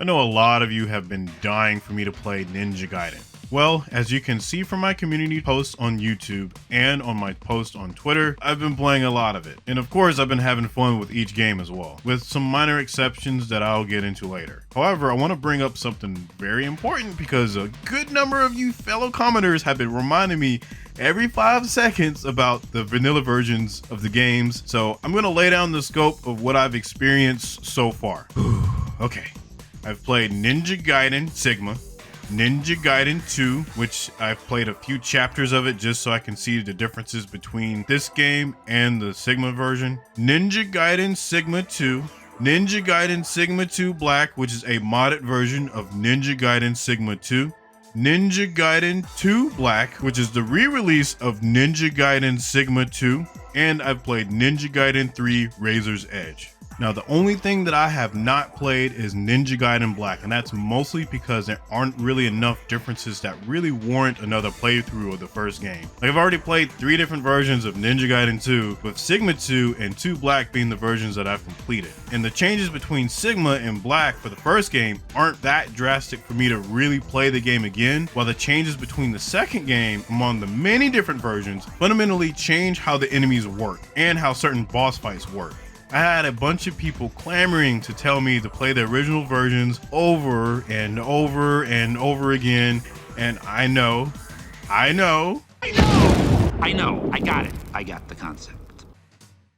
I know a lot of you have been dying for me to play Ninja Gaiden. Well, as you can see from my community posts on YouTube and on my post on Twitter, I've been playing a lot of it. And of course, I've been having fun with each game as well, with some minor exceptions that I'll get into later. However, I want to bring up something very important because a good number of you fellow commenters have been reminding me every 5 seconds about the vanilla versions of the games. So I'm going to lay down the scope of what I've experienced so far. Okay, I've played Ninja Gaiden Sigma, Ninja Gaiden 2, which I've played a few chapters of it just so I can see the differences between this game and the Sigma version. Ninja Gaiden Sigma 2, Ninja Gaiden Sigma 2 Black, which is a modded version of Ninja Gaiden Sigma 2. Ninja Gaiden 2 Black, which is the re-release of Ninja Gaiden Sigma 2. And I've played Ninja Gaiden 3 Razor's Edge. Now, the only thing that I have not played is Ninja Gaiden Black, and that's mostly because there aren't really enough differences that really warrant another playthrough of the first game. Like, I've already played 3 different versions of Ninja Gaiden 2, with Sigma 2 and 2 Black being the versions that I've completed. And the changes between Sigma and Black for the first game aren't that drastic for me to really play the game again, while the changes between the second game among the many different versions fundamentally change how the enemies work and how certain boss fights work. I had a bunch of people clamoring to tell me to play the original versions over and over and over again, and I got it. I got the concept.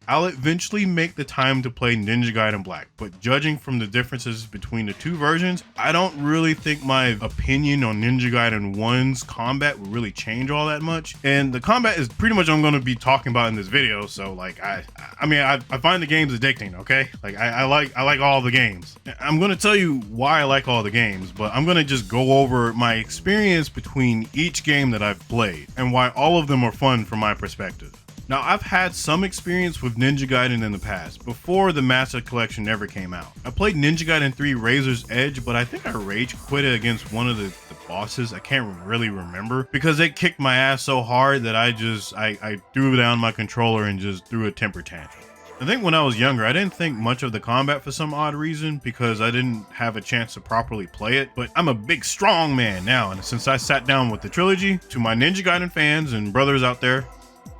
I'll eventually make the time to play Ninja Gaiden Black, but judging from the differences between the 2 versions, I don't really think my opinion on Ninja Gaiden 1's combat will really change all that much. And the combat is pretty much what I'm going to be talking about in this video, so like I find the games addicting, okay? Like I like all the games. I'm going to tell you why I like all the games, but I'm going to just go over my experience between each game that I've played and why all of them are fun from my perspective. Now, I've had some experience with Ninja Gaiden in the past, before the Master Collection ever came out. I played Ninja Gaiden 3 Razor's Edge, but I think I rage quit it against one of the bosses. I can't really remember, because they kicked my ass so hard that I threw down my controller and just threw a temper tantrum. I think when I was younger, I didn't think much of the combat for some odd reason, because I didn't have a chance to properly play it, but I'm a big strong man now, and since I sat down with the trilogy, to my Ninja Gaiden fans and brothers out there,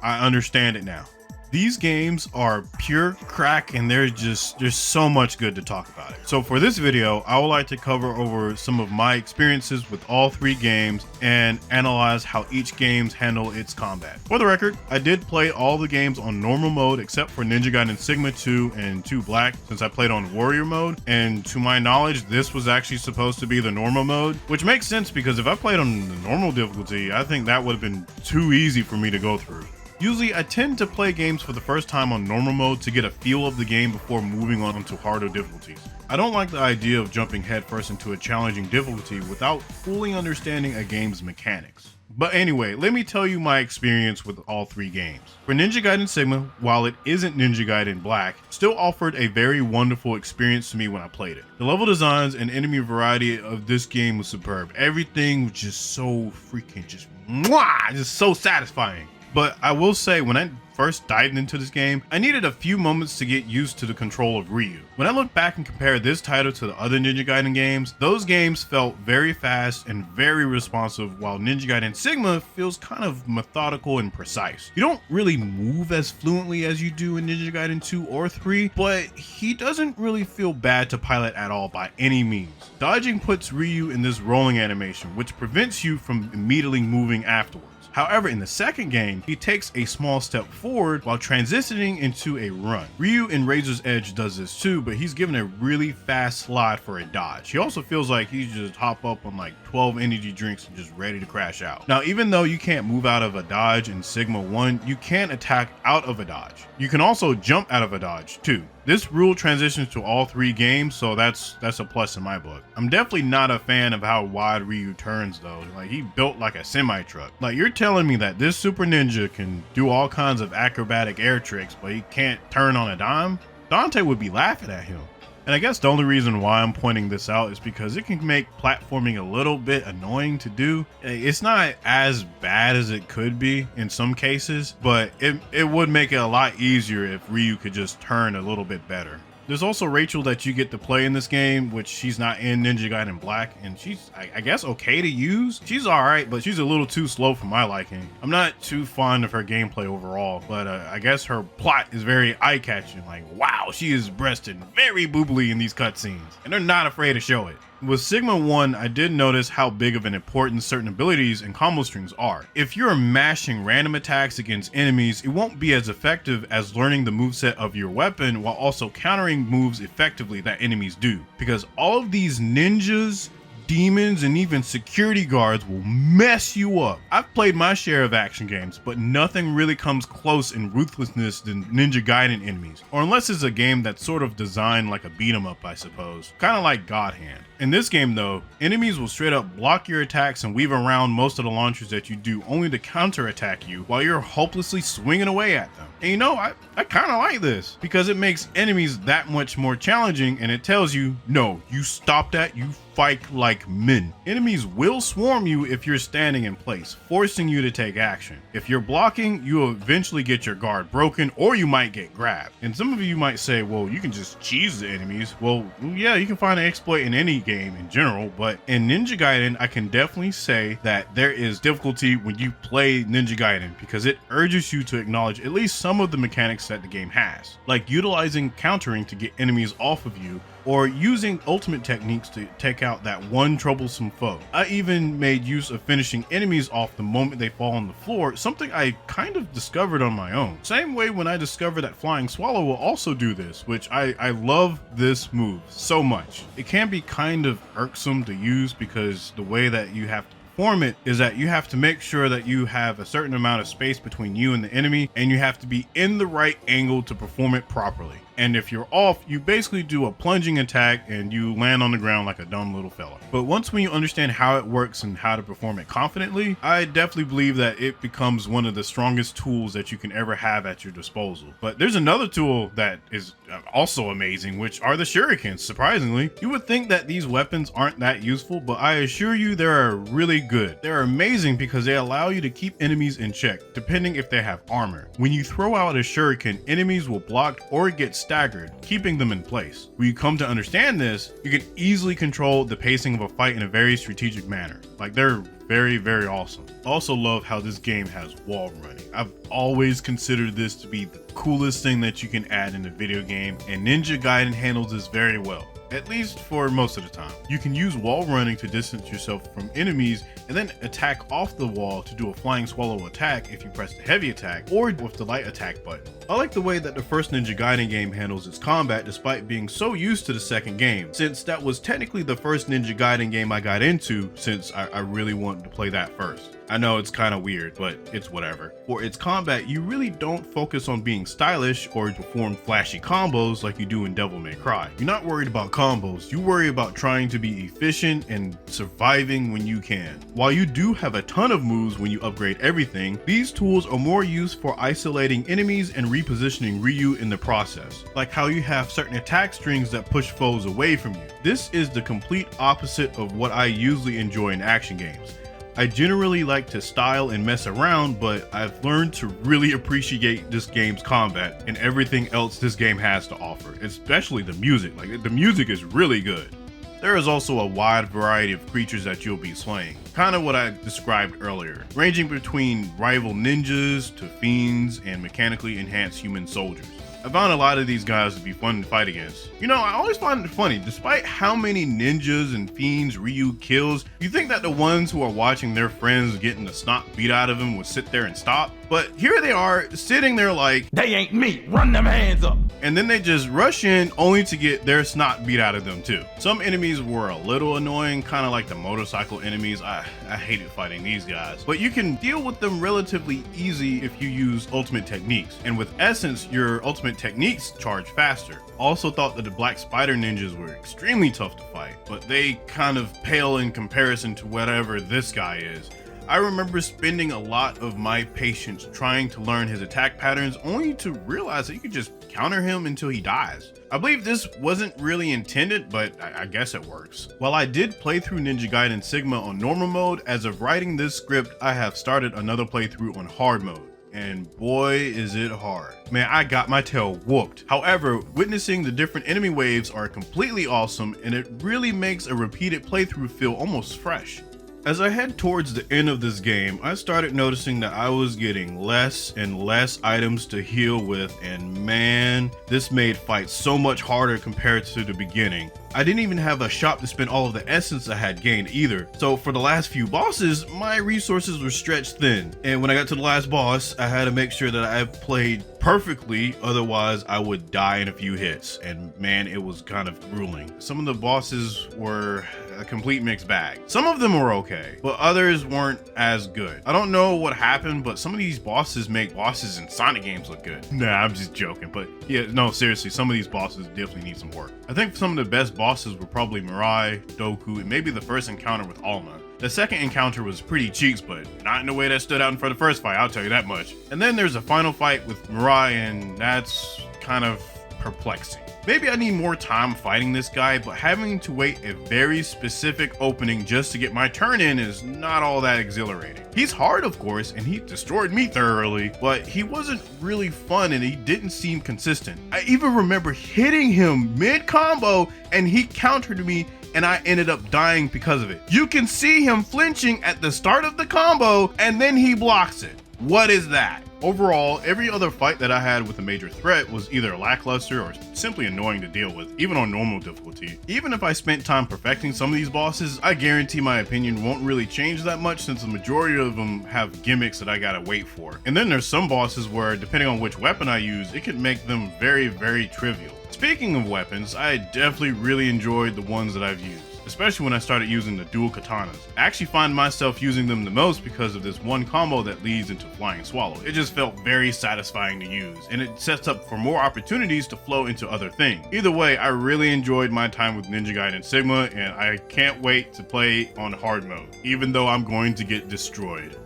I understand it now. These games are pure crack, and there's so much good to talk about it. So for this video, I would like to cover over some of my experiences with all 3 games and analyze how each game handle its combat. For the record, I did play all the games on normal mode except for Ninja Gaiden Sigma 2 and 2 Black, since I played on warrior mode, and to my knowledge this was actually supposed to be the normal mode, which makes sense because if I played on the normal difficulty, I think that would have been too easy for me to go through. Usually I tend to play games for the first time on normal mode to get a feel of the game before moving on to harder difficulties. I don't like the idea of jumping headfirst into a challenging difficulty without fully understanding a game's mechanics. But anyway, let me tell you my experience with all 3 games. For Ninja Gaiden Sigma, while it isn't Ninja Gaiden Black, still offered a very wonderful experience to me when I played it. The level designs and enemy variety of this game was superb. Everything was just so freaking just so satisfying. But I will say, when I first dived into this game, I needed a few moments to get used to the control of Ryu. When I look back and compare this title to the other Ninja Gaiden games, those games felt very fast and very responsive, while Ninja Gaiden Sigma feels kind of methodical and precise. You don't really move as fluently as you do in Ninja Gaiden 2 or 3, but he doesn't really feel bad to pilot at all by any means. Dodging puts Ryu in this rolling animation, which prevents you from immediately moving afterwards. However, in the second game, he takes a small step forward while transitioning into a run. Ryu in Razor's Edge does this too, but he's given a really fast slide for a dodge. He also feels like he just hop up on like 12 energy drinks and just ready to crash out. Now, even though you can't move out of a dodge in Sigma 1, you can attack out of a dodge. You can also jump out of a dodge too. This rule transitions to all 3 games, so that's a plus in my book. I'm definitely not a fan of how wide Ryu turns though. Like, he built like a semi-truck. Like, you're telling me that this Super Ninja can do all kinds of acrobatic air tricks, but he can't turn on a dime? Dante would be laughing at him. And I guess the only reason why I'm pointing this out is because it can make platforming a little bit annoying to do. It's not as bad as it could be in some cases, but it would make it a lot easier if Ryu could just turn a little bit better. There's also Rachel that you get to play in this game, which she's not in Ninja Gaiden Black, and she's, I guess, okay to use. She's alright, but she's a little too slow for my liking. I'm not too fond of her gameplay overall, but I guess her plot is very eye-catching. Like, wow, she is breasted very boobly in these cutscenes, and they're not afraid to show it. With Sigma 1, I did notice how big of an importance certain abilities and combo strings are. If you're mashing random attacks against enemies, it won't be as effective as learning the moveset of your weapon while also countering moves effectively that enemies do. Because all of these ninjas, demons, and even security guards will mess you up. I've played my share of action games, but nothing really comes close in ruthlessness than Ninja Gaiden enemies, or unless it's a game that's sort of designed like a beat 'em up, I suppose, kind of like God Hand. In this game though, enemies will straight up block your attacks and weave around most of the launchers that you do only to counter attack you while you're hopelessly swinging away at them. And you know, I kind of like this because it makes enemies that much more challenging, and it tells you, no, you stop that, you fight like men. Enemies will swarm you if you're standing in place, forcing you to take action. If you're blocking, you'll eventually get your guard broken, or you might get grabbed. And some of you might say, well, you can just cheese the enemies. Well, yeah, you can find an exploit in any game in general, but in Ninja Gaiden, I can definitely say that there is difficulty when you play Ninja Gaiden because it urges you to acknowledge at least some of the mechanics that the game has, like utilizing countering to get enemies off of you, or using ultimate techniques to take out that one troublesome foe. I even made use of finishing enemies off the moment they fall on the floor, something I kind of discovered on my own. Same way when I discovered that Flying Swallow will also do this, which I love this move so much. It can be kind of irksome to use because the way that you have to perform it is that you have to make sure that you have a certain amount of space between you and the enemy, and you have to be in the right angle to perform it properly. And if you're off, you basically do a plunging attack and you land on the ground like a dumb little fella. But once when you understand how it works and how to perform it confidently, I definitely believe that it becomes one of the strongest tools that you can ever have at your disposal. But there's another tool that is also amazing, which are the shurikens. Surprisingly, you would think that these weapons aren't that useful, but I assure you they are really good. They're amazing because they allow you to keep enemies in check, depending if they have armor. When you throw out a shuriken, enemies will block or get staggered, keeping them in place. When you come to understand this, you can easily control the pacing of a fight in a very strategic manner. Like, they're very, very awesome. Also love how this game has wall running. I've always considered this to be the coolest thing that you can add in a video game, and Ninja Gaiden handles this very well. At least for most of the time. You can use wall running to distance yourself from enemies and then attack off the wall to do a Flying Swallow attack if you press the heavy attack or with the light attack button. I like the way that the first Ninja Gaiden game handles its combat despite being so used to the second game, since that was technically the first Ninja Gaiden game I got into, since I really wanted to play that first. I know it's kind of weird, but it's whatever. For its combat, you really don't focus on being stylish or perform flashy combos like you do in Devil May Cry. You're not worried about combos, you worry about trying to be efficient and surviving when you can. While you do have a ton of moves when you upgrade everything, these tools are more used for isolating enemies and repositioning Ryu in the process, like how you have certain attack strings that push foes away from you. This is the complete opposite of what I usually enjoy in action games. I generally like to style and mess around, but I've learned to really appreciate this game's combat and everything else this game has to offer, especially the music. Like, the music is really good. There is also a wide variety of creatures that you'll be slaying, kind of what I described earlier, ranging between rival ninjas to fiends and mechanically enhanced human soldiers. I found a lot of these guys to be fun to fight against. You know, I always find it funny, despite how many ninjas and fiends Ryu kills, you think that the ones who are watching their friends getting the snot beat out of them would sit there and stop. But here they are, sitting there like, "They ain't me, run them hands up." And then they just rush in only to get their snot beat out of them too. Some enemies were a little annoying, kind of like the motorcycle enemies. I hated fighting these guys. But you can deal with them relatively easy if you use ultimate techniques. And with Essence, your ultimate techniques charge faster. Also thought that the Black Spider ninjas were extremely tough to fight, but they kind of pale in comparison to whatever this guy is. I remember spending a lot of my patience trying to learn his attack patterns, only to realize that you could just counter him until he dies. I believe this wasn't really intended, but I guess it works. While I did play through Ninja Gaiden Sigma on normal mode, as of writing this script, I have started another playthrough on hard mode. and boy is it hard. Man, I got my tail whooped. However, witnessing the different enemy waves are completely awesome, and it really makes a repeated playthrough feel almost fresh. As I head towards the end of this game, I started noticing that I was getting less and less items to heal with, and man, this made fights so much harder compared to the beginning. I didn't even have a shop to spend all of the essence I had gained either, so for the last few bosses, my resources were stretched thin. And when I got to the last boss, I had to make sure that I played perfectly, otherwise I would die in a few hits, and man, it was kind of grueling. Some of the bosses were a complete mixed bag. Some of them were okay, but others weren't as good. I don't know what happened, but some of these bosses make bosses in Sonic games look good. Nah, I'm just joking, but yeah, no, seriously, some of these bosses definitely need some work. I think some of the best bosses were probably Mirai, Doku, and maybe the first encounter with Alma. The second encounter was pretty cheeks, but not in a way that stood out in front of the first fight, I'll tell you that much. And then there's a final fight with Mirai, and that's kind of perplexing. Maybe I need more time fighting this guy, but having to wait a very specific opening just to get my turn in is not all that exhilarating. He's hard, of course, and he destroyed me thoroughly, but he wasn't really fun and he didn't seem consistent. I even remember hitting him mid-combo and he countered me and I ended up dying because of it. You can see him flinching at the start of the combo and then he blocks it. What is that? Overall, every other fight that I had with a major threat was either lackluster or simply annoying to deal with, even on normal difficulty. Even if I spent time perfecting some of these bosses, I guarantee my opinion won't really change that much since the majority of them have gimmicks that I gotta wait for. And then there's some bosses where, depending on which weapon I use, it can make them very, very trivial. Speaking of weapons, I definitely really enjoyed the ones that I've used, especially when I started using the dual katanas. I actually find myself using them the most because of this one combo that leads into Flying Swallow. It just felt very satisfying to use, and it sets up for more opportunities to flow into other things. Either way, I really enjoyed my time with Ninja Gaiden Sigma, and I can't wait to play on hard mode, even though I'm going to get destroyed.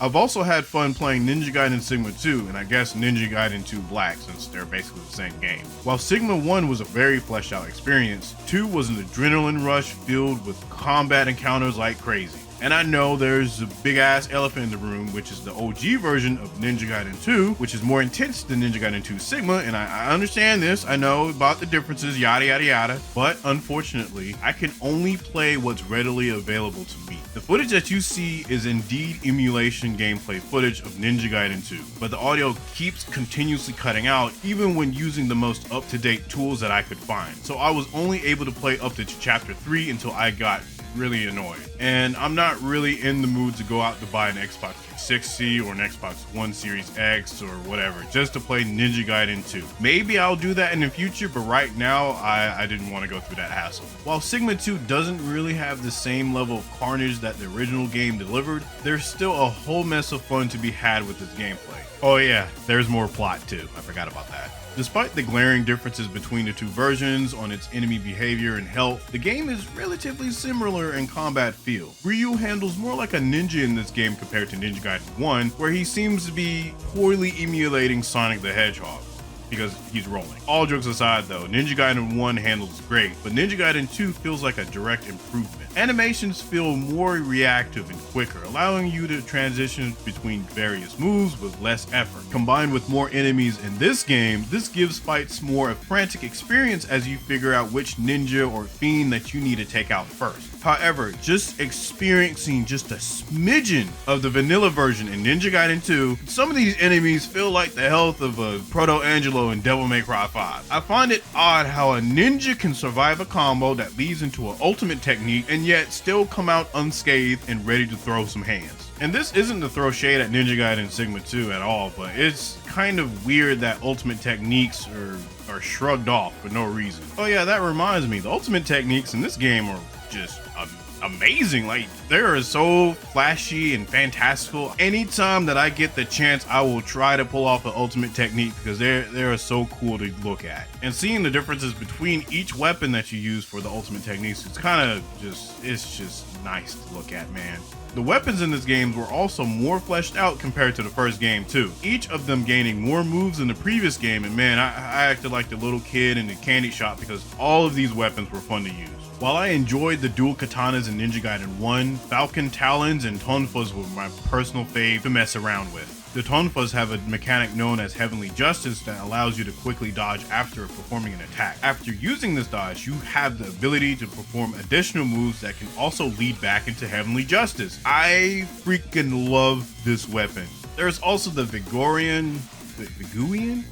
I've also had fun playing Ninja Gaiden Sigma 2 and I guess Ninja Gaiden 2 Black, since they're basically the same game. While Sigma 1 was a very fleshed out experience, 2 was an adrenaline rush filled with combat encounters like crazy. And I know there's a big ass elephant in the room, which is the OG version of Ninja Gaiden 2, which is more intense than Ninja Gaiden 2 Sigma, and I understand this, I know about the differences, yada yada yada, but unfortunately, I can only play what's readily available to me. The footage that you see is indeed emulation gameplay footage of Ninja Gaiden 2, but the audio keeps continuously cutting out even when using the most up-to-date tools that I could find. So I was only able to play up to chapter 3 until I got really annoyed. And I'm not really in the mood to go out to buy an Xbox 360 or an Xbox One Series X or whatever just to play Ninja Gaiden 2. Maybe I'll do that in the future, but right now I didn't want to go through that hassle. While Sigma 2 doesn't really have the same level of carnage that the original game delivered, there's still a whole mess of fun to be had with this gameplay. Oh yeah, there's more plot too. I forgot about that. Despite the glaring differences between the two versions on its enemy behavior and health, the game is relatively similar in combat feel. Ryu handles more like a ninja in this game compared to Ninja Gaiden 1, where he seems to be poorly emulating Sonic the Hedgehog, because he's rolling. All jokes aside though, Ninja Gaiden 1 handles great, but Ninja Gaiden 2 feels like a direct improvement. Animations feel more reactive and quicker, allowing you to transition between various moves with less effort. Combined with more enemies in this game, this gives fights more a frantic experience as you figure out which ninja or fiend that you need to take out first. However, just experiencing just a smidgen of the vanilla version in Ninja Gaiden 2, some of these enemies feel like the health of a Proto-Angelo in Devil May Cry 5. I find it odd how a ninja can survive a combo that leads into an ultimate technique and yet still come out unscathed and ready to throw some hands. And this isn't to throw shade at Ninja Gaiden Sigma 2 at all, but it's kind of weird that ultimate techniques are shrugged off for no reason. Oh yeah, that reminds me, the ultimate techniques in this game are just amazing. Like, they are so flashy and fantastical. Anytime that I get the chance, I will try to pull off an ultimate technique because they're so cool to look at. And seeing the differences between each weapon that you use for the ultimate techniques, it's just nice to look at, man. The weapons in this game were also more fleshed out compared to the first game too, each of them gaining more moves than the previous game, and man, I acted like the little kid in the candy shop because all of these weapons were fun to use. While I enjoyed the dual katanas in Ninja Gaiden 1, Falcon Talons and Tonfas were my personal fave to mess around with. The Tonfas have a mechanic known as Heavenly Justice that allows you to quickly dodge after performing an attack. After using this dodge, you have the ability to perform additional moves that can also lead back into Heavenly Justice. I freaking love this weapon. There's also the Viguian?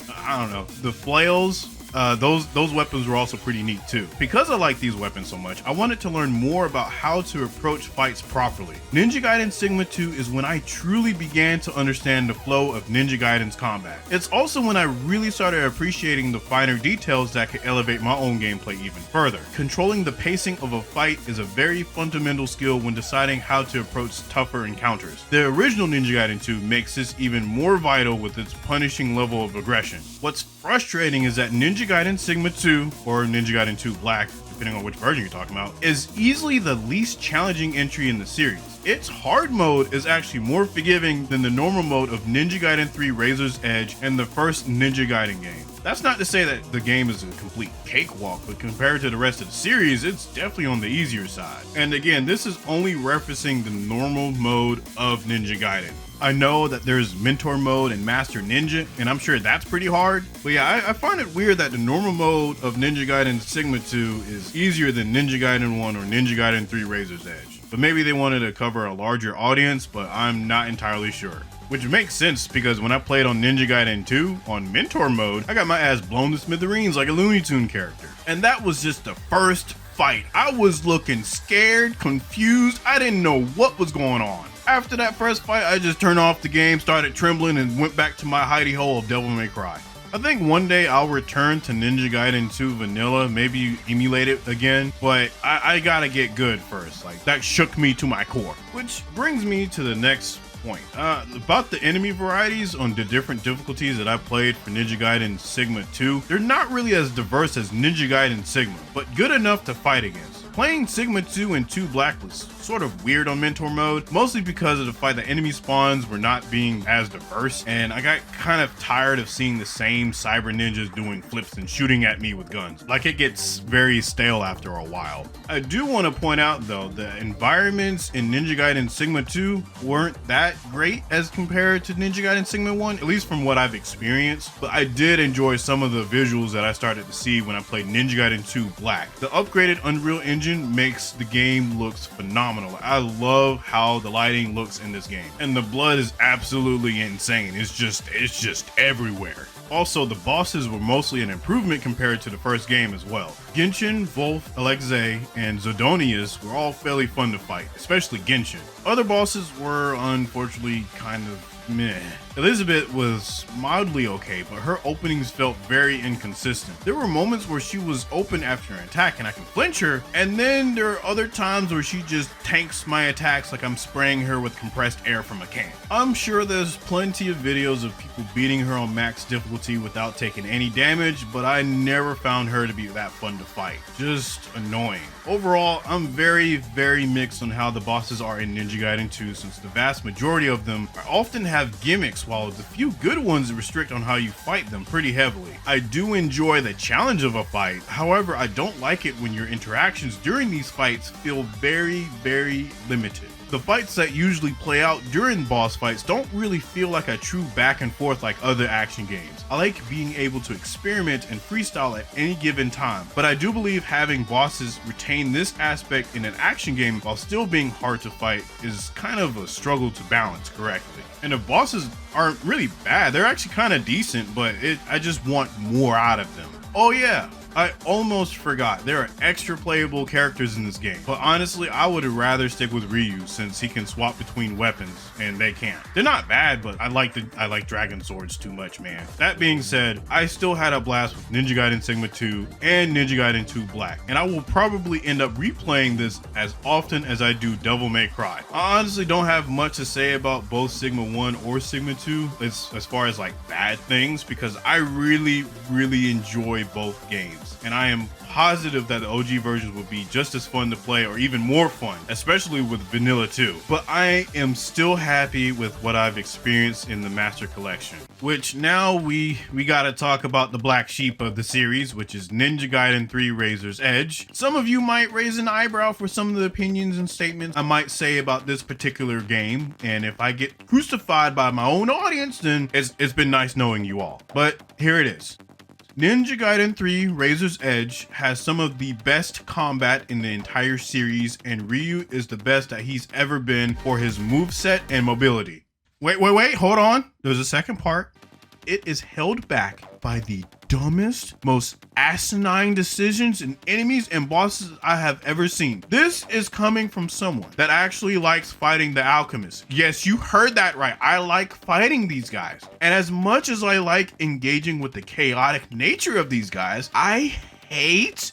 I don't know. The flails. Those weapons were also pretty neat too. Because I like these weapons so much, I wanted to learn more about how to approach fights properly. Ninja Gaiden Sigma 2 is when I truly began to understand the flow of Ninja Gaiden's combat. It's also when I really started appreciating the finer details that could elevate my own gameplay even further. Controlling the pacing of a fight is a very fundamental skill when deciding how to approach tougher encounters. The original Ninja Gaiden 2 makes this even more vital with its punishing level of aggression. What's frustrating is that Ninja Gaiden Sigma 2, or Ninja Gaiden 2 Black, depending on which version you're talking about, is easily the least challenging entry in the series. Its hard mode is actually more forgiving than the normal mode of Ninja Gaiden 3 Razor's Edge and the first Ninja Gaiden game. That's not to say that the game is a complete cakewalk, but compared to the rest of the series, it's definitely on the easier side. And again, this is only referencing the normal mode of Ninja Gaiden. I know that there's Mentor mode and Master Ninja, and I'm sure that's pretty hard. But yeah, I find it weird that the normal mode of Ninja Gaiden Sigma 2 is easier than Ninja Gaiden 1 or Ninja Gaiden 3 Razor's Edge. But maybe they wanted to cover a larger audience, but I'm not entirely sure. Which makes sense because when I played on Ninja Gaiden 2 on Mentor mode, I got my ass blown to smithereens like a Looney Tune character. And that was just the first fight. I was looking scared, confused, I didn't know what was going on. After that first fight, I just turned off the game, started trembling, and went back to my hidey hole of Devil May Cry. I think one day I'll return to Ninja Gaiden 2 Vanilla, maybe emulate it again, but I gotta get good first. Like, that shook me to my core. Which brings me to the next point. About the enemy varieties on the different difficulties that I played for Ninja Gaiden Sigma 2, they're not really as diverse as Ninja Gaiden Sigma, but good enough to fight against. Playing Sigma 2 and 2 Black was sort of weird on Mentor mode, mostly because of the fact that enemy spawns were not being as diverse, and I got kind of tired of seeing the same cyber ninjas doing flips and shooting at me with guns. Like, it gets very stale after a while. I do want to point out though, the environments in Ninja Gaiden Sigma 2 weren't that great as compared to Ninja Gaiden Sigma 1, at least from what I've experienced, but I did enjoy some of the visuals that I started to see when I played Ninja Gaiden 2 Black. The upgraded Unreal Engine makes the game looks phenomenal. I love how the lighting looks in this game, and the blood is absolutely insane. It's just everywhere. Also, the bosses were mostly an improvement compared to the first game as well. Genshin, Wolf, Alexei, and Zidonius were all fairly fun to fight, especially Genshin. Other bosses were unfortunately kind of meh. Elizabeth was mildly okay, but her openings felt very inconsistent. There were moments where she was open after an attack and I can flinch her, and then there are other times where she just tanks my attacks like I'm spraying her with compressed air from a can. I'm sure there's plenty of videos of people beating her on max difficulty without taking any damage, but I never found her to be that fun to fight. Just annoying. Overall, I'm very mixed on how the bosses are in Ninja Gaiden 2, since the vast majority of them often have gimmicks, while the few good ones restrict on how you fight them pretty heavily. I do enjoy the challenge of a fight, however I don't like it when your interactions during these fights feel very limited. The fights that usually play out during boss fights don't really feel like a true back and forth like other action games. I like being able to experiment and freestyle at any given time, but I do believe having bosses retain this aspect in an action game while still being hard to fight is kind of a struggle to balance correctly. And the bosses aren't really bad, they're actually kind of decent, but I just want more out of them. Oh yeah, I almost forgot, there are extra playable characters in this game, but honestly I would rather stick with Ryu since he can swap between weapons and they can't. They're not bad, but I like dragon swords too much, man. That being said, I still had a blast with Ninja Gaiden Sigma 2 and Ninja Gaiden 2 Black, and I will probably end up replaying this as often as I do Devil May Cry. I honestly don't have much to say about both Sigma 1 or Sigma 2 as far as like bad things, because I really enjoy both games. And I am positive that the OG versions would be just as fun to play or even more fun, especially with Vanilla 2. But I am still happy with what I've experienced in the Master Collection. Which now we gotta talk about the black sheep of the series, which is Ninja Gaiden 3 Razor's Edge. Some of you might raise an eyebrow for some of the opinions and statements I might say about this particular game, and if I get crucified by my own audience, then it's been nice knowing you all. But here it is. Ninja Gaiden 3 Razor's Edge has some of the best combat in the entire series, and Ryu is the best that he's ever been for his moveset and mobility. Wait, hold on. There's a second part. It is held back by the dumbest, most asinine decisions and enemies and bosses I have ever seen. This is coming from someone that actually likes fighting the alchemists. Yes, you heard that right. I like fighting these guys. And as much as I like engaging with the chaotic nature of these guys, I hate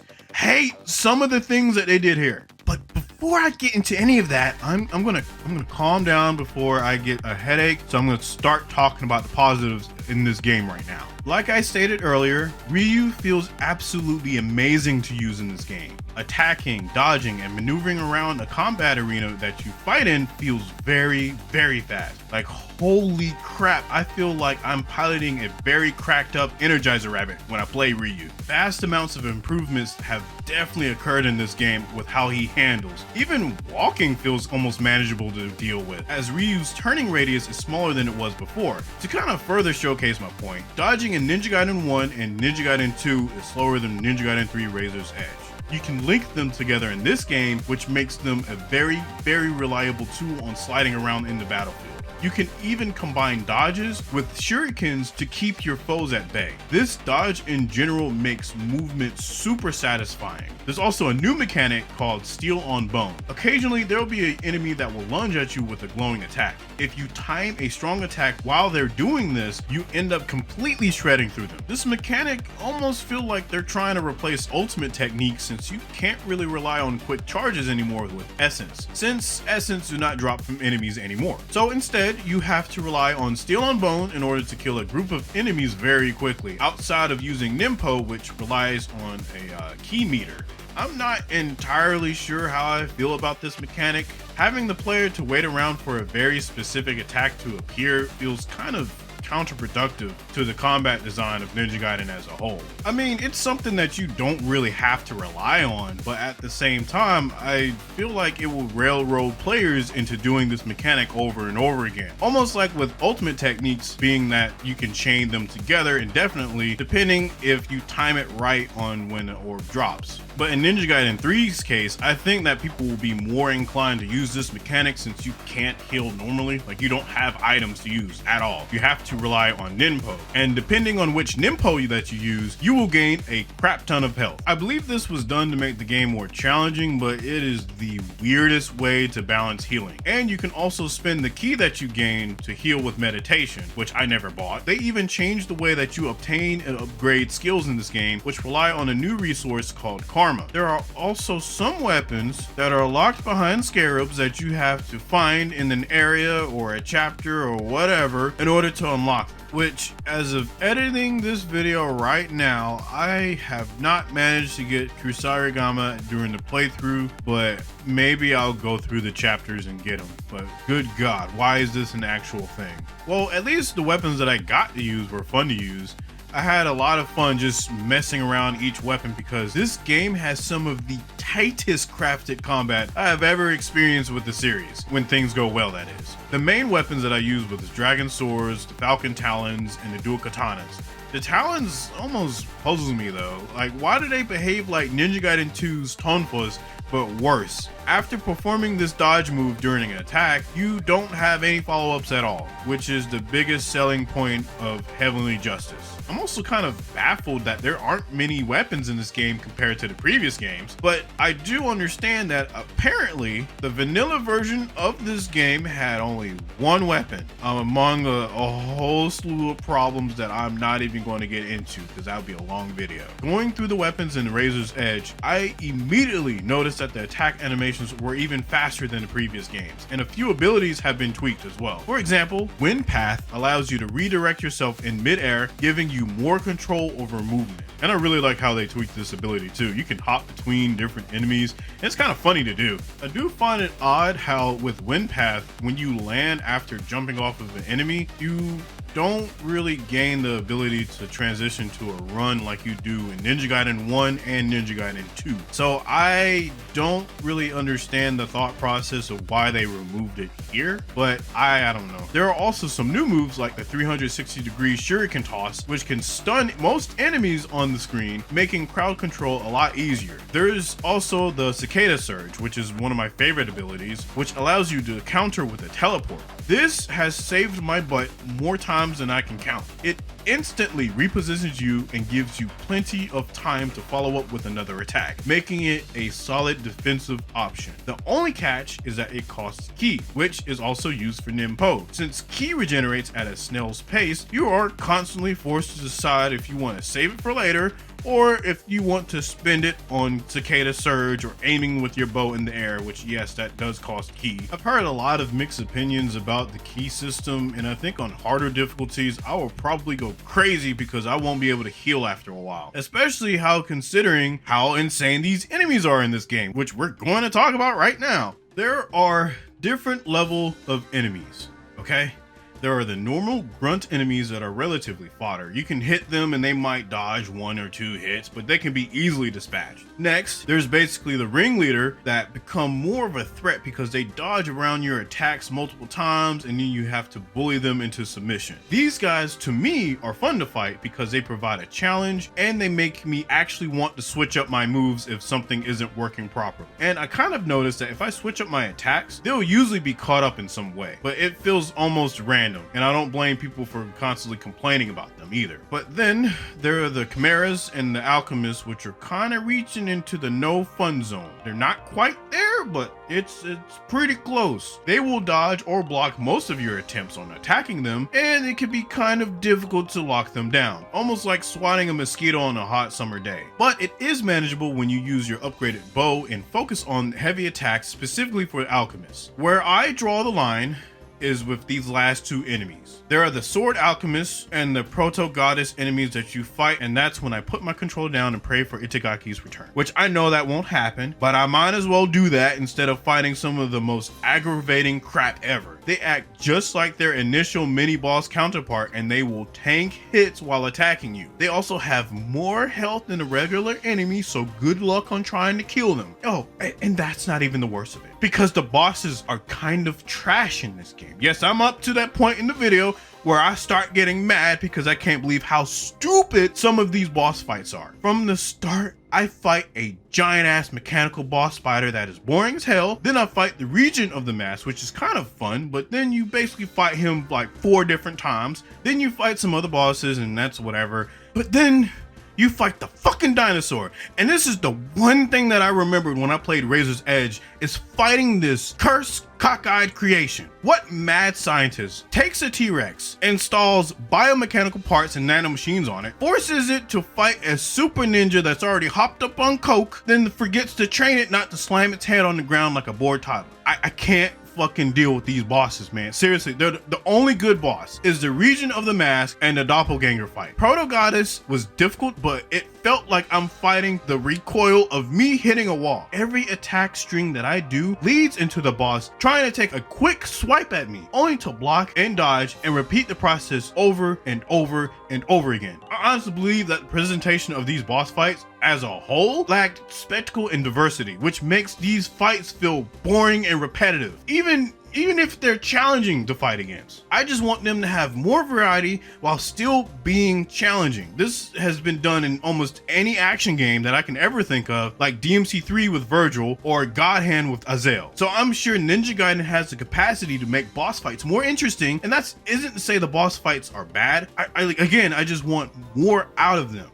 some of the things that they did here. But before I get into any of that, I'm gonna calm down before I get a headache. So I'm gonna start talking about the positives in this game right now. Like I stated earlier, Ryu feels absolutely amazing to use in this game. Attacking, dodging, and maneuvering around a combat arena that you fight in feels very, very fast. Like, holy crap, I feel like I'm piloting a very cracked up Energizer Rabbit when I play Ryu. Vast amounts of improvements have definitely occurred in this game with how he handles. Even walking feels almost manageable to deal with, as Ryu's turning radius is smaller than it was before. To kind of further showcase my point, dodging in Ninja Gaiden 1 and Ninja Gaiden 2 is slower than Ninja Gaiden 3 Razor's Edge. You can link them together in this game, which makes them a very, very reliable tool on sliding around in the battlefield. You can even combine dodges with shurikens to keep your foes at bay. This dodge in general makes movement super satisfying. There's also a new mechanic called Steel on Bone. Occasionally there will be an enemy that will lunge at you with a glowing attack. If you time a strong attack while they're doing this, you end up completely shredding through them. This mechanic almost feels like they're trying to replace ultimate techniques, since you can't really rely on quick charges anymore with Essence, since Essence do not drop from enemies anymore. So instead, you have to rely on Steel on Bone in order to kill a group of enemies very quickly, outside of using Nimpo, which relies on a key meter. I'm not entirely sure how I feel about this mechanic. Having the player to wait around for a very specific attack to appear feels kind of counterproductive to the combat design of Ninja Gaiden as a whole. I mean, it's something that you don't really have to rely on, but at the same time, I feel like it will railroad players into doing this mechanic over and over again. Almost like with ultimate techniques, being that you can chain them together indefinitely, depending if you time it right on when the orb drops. But in Ninja Gaiden 3's case, I think that people will be more inclined to use this mechanic since you can't heal normally. Like, you don't have items to use at all. You have to rely on Nimpo. And depending on which Nimpo that you use, you will gain a crap ton of health. I believe this was done to make the game more challenging, but it is the weirdest way to balance healing. And you can also spend the key that you gain to heal with meditation, which I never bought. They even changed the way that you obtain and upgrade skills in this game, which rely on a new resource called Karma. There are also some weapons that are locked behind scarabs that you have to find in an area or a chapter or whatever in order to unlock them. Which, as of editing this video right now, I have not managed to get through Sarigama during the playthrough, but maybe I'll go through the chapters and get them. But good God, why is this an actual thing? Well, at least the weapons that I got to use were fun to use. I had a lot of fun just messing around each weapon because this game has some of the tightest crafted combat I have ever experienced with the series, when things go well, that is. The main weapons that I used were the Dragon Swords, the Falcon Talons, and the Dual Katanas. The Talons almost puzzles me though. Like, why do they behave like Ninja Gaiden 2's Tonfas, but worse? After performing this dodge move during an attack, you don't have any follow-ups at all, which is the biggest selling point of Heavenly Justice. I'm also kind of baffled that there aren't many weapons in this game compared to the previous games, but I do understand that apparently the vanilla version of this game had only one weapon, among a whole slew of problems that I'm not even going to get into because that would be a long video. Going through the weapons in Razor's Edge, I immediately noticed noticed that the attack animations were even faster than the previous games, and a few abilities have been tweaked as well. For example, Wind Path allows you to redirect yourself in mid-air, giving you more control over movement. And I really like how they tweaked this ability too. You can hop between different enemies, and it's kind of funny to do. I do find it odd how with Wind Path, when you land after jumping off of an enemy, you don't really gain the ability to transition to a run like you do in Ninja Gaiden 1 and Ninja Gaiden 2. So I don't really understand the thought process of why they removed it here, but I don't know. There are also some new moves like the 360-degree shuriken toss, which can stun most enemies on the screen, making crowd control a lot easier. There's also the cicada surge, which is one of my favorite abilities, which allows you to counter with a teleport. This has saved my butt more times than I can count. It instantly repositions you and gives you plenty of time to follow up with another attack, making it a solid defensive option. The only catch is that it costs ki, which is also used for Nimpo. Since ki regenerates at a snail's pace, you are constantly forced to decide if you want to save it for later or if you want to spend it on cicada surge or aiming with your bow in the air, which yes, that does cost ki. I've heard a lot of mixed opinions about the ki system, and I think on harder difficulties I will probably go crazy because I won't be able to heal after a while, especially considering how insane these enemies are in this game, which we're going to talk about right now. There are different level of enemies, okay? There are the normal grunt enemies that are relatively fodder. You can hit them and they might dodge 1 or 2 hits, but they can be easily dispatched. Next, there's basically the ringleader that become more of a threat because they dodge around your attacks multiple times and then you have to bully them into submission. These guys, to me, are fun to fight because they provide a challenge and they make me actually want to switch up my moves if something isn't working properly. And I kind of noticed that if I switch up my attacks, they'll usually be caught up in some way, but it feels almost random. And I don't blame people for constantly complaining about them either. But then there are the chimeras and the alchemists, which are kind of reaching into the no fun zone. They're not quite there, but it's pretty close. They will dodge or block most of your attempts on attacking them, and it can be kind of difficult to lock them down, almost like swatting a mosquito on a hot summer day. But it is manageable when you use your upgraded bow and focus on heavy attacks specifically for alchemists. Where I draw the line is with these last 2 enemies. There are the sword alchemists and the proto goddess enemies that you fight, and that's when I put my controller down and pray for Itagaki's return, which I know that won't happen, but I might as well do that instead of fighting some of the most aggravating crap ever. They act just like their initial mini boss counterpart and they will tank hits while attacking you. They also have more health than a regular enemy, so good luck on trying to kill them. Oh, and that's not even the worst of it, because the bosses are kind of trash in this game. Yes, I'm up to that point in the video where I start getting mad because I can't believe how stupid some of these boss fights are. From the start, I fight a giant ass mechanical boss spider that is boring as hell. Then I fight the Regent of the Mask, which is kind of fun, but then you basically fight him like 4 different times. Then you fight some other bosses and that's whatever. But then you fight the fucking dinosaur. And this is the one thing that I remembered when I played Razor's Edge, is fighting this cursed cockeyed creation. What mad scientist takes a T-Rex, installs biomechanical parts and nanomachines on it, forces it to fight a super ninja that's already hopped up on coke, then forgets to train it not to slam its head on the ground like a bored toddler? I can't fucking deal with these bosses, man. Seriously, the only good boss is the Regent of the Mask and the doppelganger fight. Proto Goddess was difficult, but it felt like I'm fighting the recoil of me hitting a wall. Every attack string that I do leads into the boss trying to take a quick swipe at me, only to block and dodge and repeat the process over and over and over again. I honestly believe that the presentation of these boss fights as a whole lacked spectacle and diversity, which makes these fights feel boring and repetitive, even if they're challenging to fight against. I just want them to have more variety while still being challenging. This has been done in almost any action game that I can ever think of, like DMC 3 with Virgil or God Hand with Azael. So I'm sure Ninja Gaiden has the capacity to make boss fights more interesting, and that isn't to say the boss fights are bad. I just want more out of them.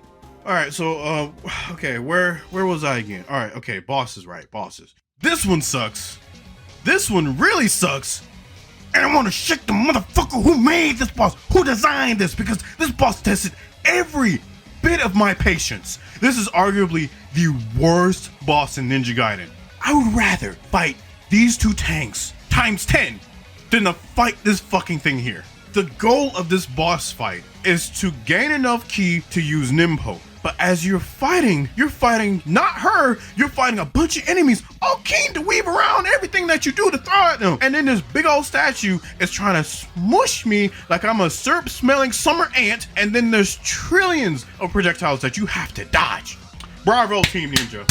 All right, so okay, where was I again? All right, okay, bosses, right, bosses. This one sucks. This one really sucks. And I want to shake the motherfucker who made this boss, who designed this, because this boss tested every bit of my patience. This is arguably the worst boss in Ninja Gaiden. I would rather fight these two tanks times 10 than to fight this fucking thing here. The goal of this boss fight is to gain enough ki to use Nimpo. But as you're fighting not her, you're fighting a bunch of enemies all keen to weave around everything that you do to throw at them. And then this big old statue is trying to smush me like I'm a syrup smelling summer ant. And then there's trillions of projectiles that you have to dodge. Bravo, Team Ninja.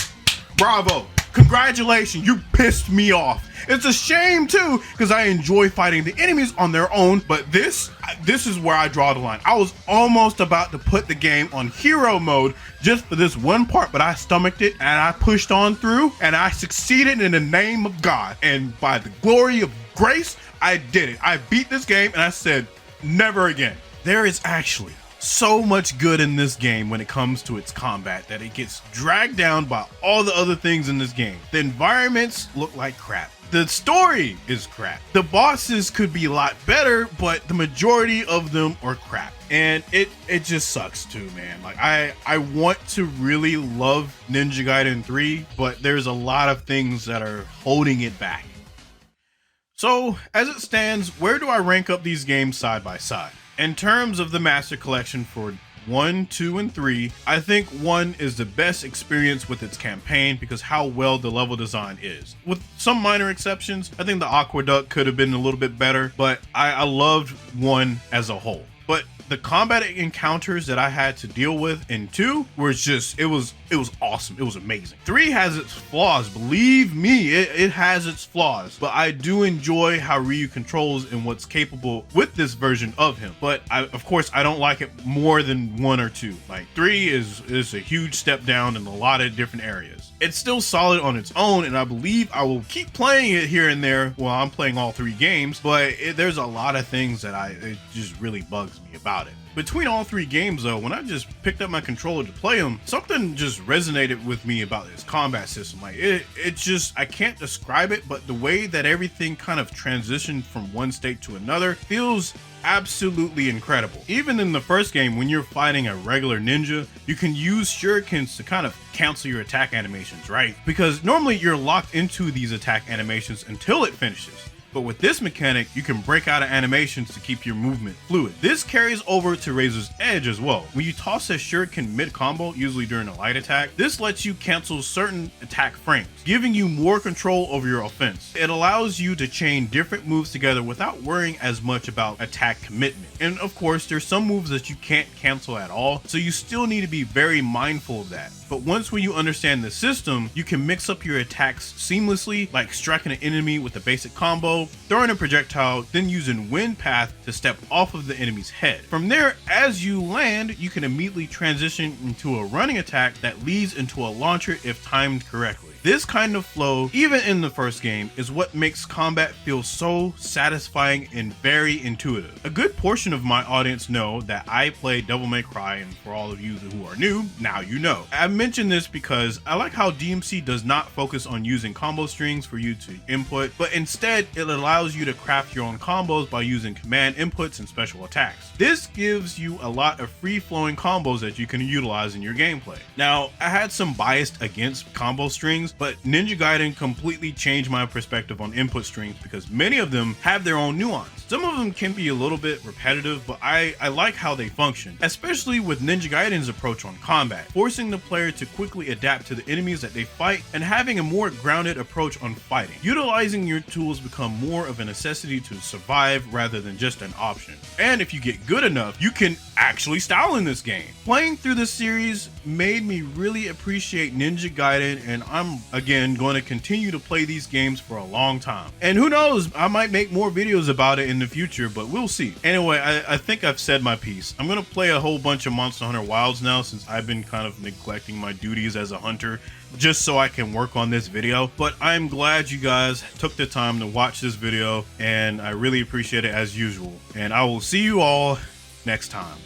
Bravo. Congratulations, you pissed me off. It's a shame too, because I enjoy fighting the enemies on their own, but this is where I draw the line. I was almost about to put the game on hero mode just for this one part, but I stomached it and I pushed on through and I succeeded in the name of God. And by the glory of grace, I did it. I beat this game and I said, never again. There is actually so much good in this game when it comes to its combat that it gets dragged down by all the other things in this game. The environments look like crap. The story is crap. The bosses could be a lot better, but the majority of them are crap. And it just sucks too, man. Like I want to really love Ninja Gaiden 3, but there's a lot of things that are holding it back. So as it stands, where do I rank up these games side by side? In terms of the Master Collection for 1, 2, and 3, I think 1 is the best experience with its campaign because how well the level design is. With some minor exceptions, I think the Aqueduct could have been a little bit better, but I loved 1 as a whole. But the combat encounters that I had to deal with in 2 were just, it was awesome. It was amazing. 3 has its flaws. Believe me, it has its flaws. But I do enjoy how Ryu controls and what's capable with this version of him. But of course, I don't like it more than 1 or 2. Like 3 is a huge step down in a lot of different areas. It's still solid on its own, and I believe I will keep playing it here and there while I'm playing all 3 games. But there's a lot of things that it just really bugs me about it. Between all 3 games though, when I just picked up my controller to play them, something just resonated with me about this combat system. Like it just, I can't describe it, but the way that everything kind of transitioned from one state to another feels absolutely incredible. Even in the first game, when you're fighting a regular ninja, you can use shurikens to kind of cancel your attack animations, right? Because normally you're locked into these attack animations until it finishes. But with this mechanic, you can break out of animations to keep your movement fluid. This carries over to Razor's Edge as well. When you toss a shuriken mid-combo, usually during a light attack, this lets you cancel certain attack frames, giving you more control over your offense. It allows you to chain different moves together without worrying as much about attack commitment. And of course, there's some moves that you can't cancel at all, so you still need to be very mindful of that. But once when you understand the system, you can mix up your attacks seamlessly, like striking an enemy with a basic combo, throwing a projectile, then using Wind Path to step off of the enemy's head. From there, as you land, you can immediately transition into a running attack that leads into a launcher if timed correctly. This kind of flow, even in the first game, is what makes combat feel so satisfying and very intuitive. A good portion of my audience know that I play Devil May Cry, and for all of you who are new, now you know. I mention this because I like how DMC does not focus on using combo strings for you to input, but instead it allows you to craft your own combos by using command inputs and special attacks. This gives you a lot of free-flowing combos that you can utilize in your gameplay. Now, I had some bias against combo strings, but Ninja Gaiden completely changed my perspective on input strings because many of them have their own nuance. Some of them can be a little bit repetitive, but I like how they function, especially with Ninja Gaiden's approach on combat, forcing the player to quickly adapt to the enemies that they fight and having a more grounded approach on fighting. Utilizing your tools become more of a necessity to survive rather than just an option. And if you get good enough, you can actually style in this game. Playing through this series made me really appreciate Ninja Gaiden, and I'm again going to continue to play these games for a long time. And who knows, I might make more videos about it in the future, but we'll see. Anyway, I think I've said my piece. I'm going to play a whole bunch of Monster Hunter Wilds now since I've been kind of neglecting my duties as a hunter just so I can work on this video. But I'm glad you guys took the time to watch this video, and I really appreciate it as usual. And I will see you all next time.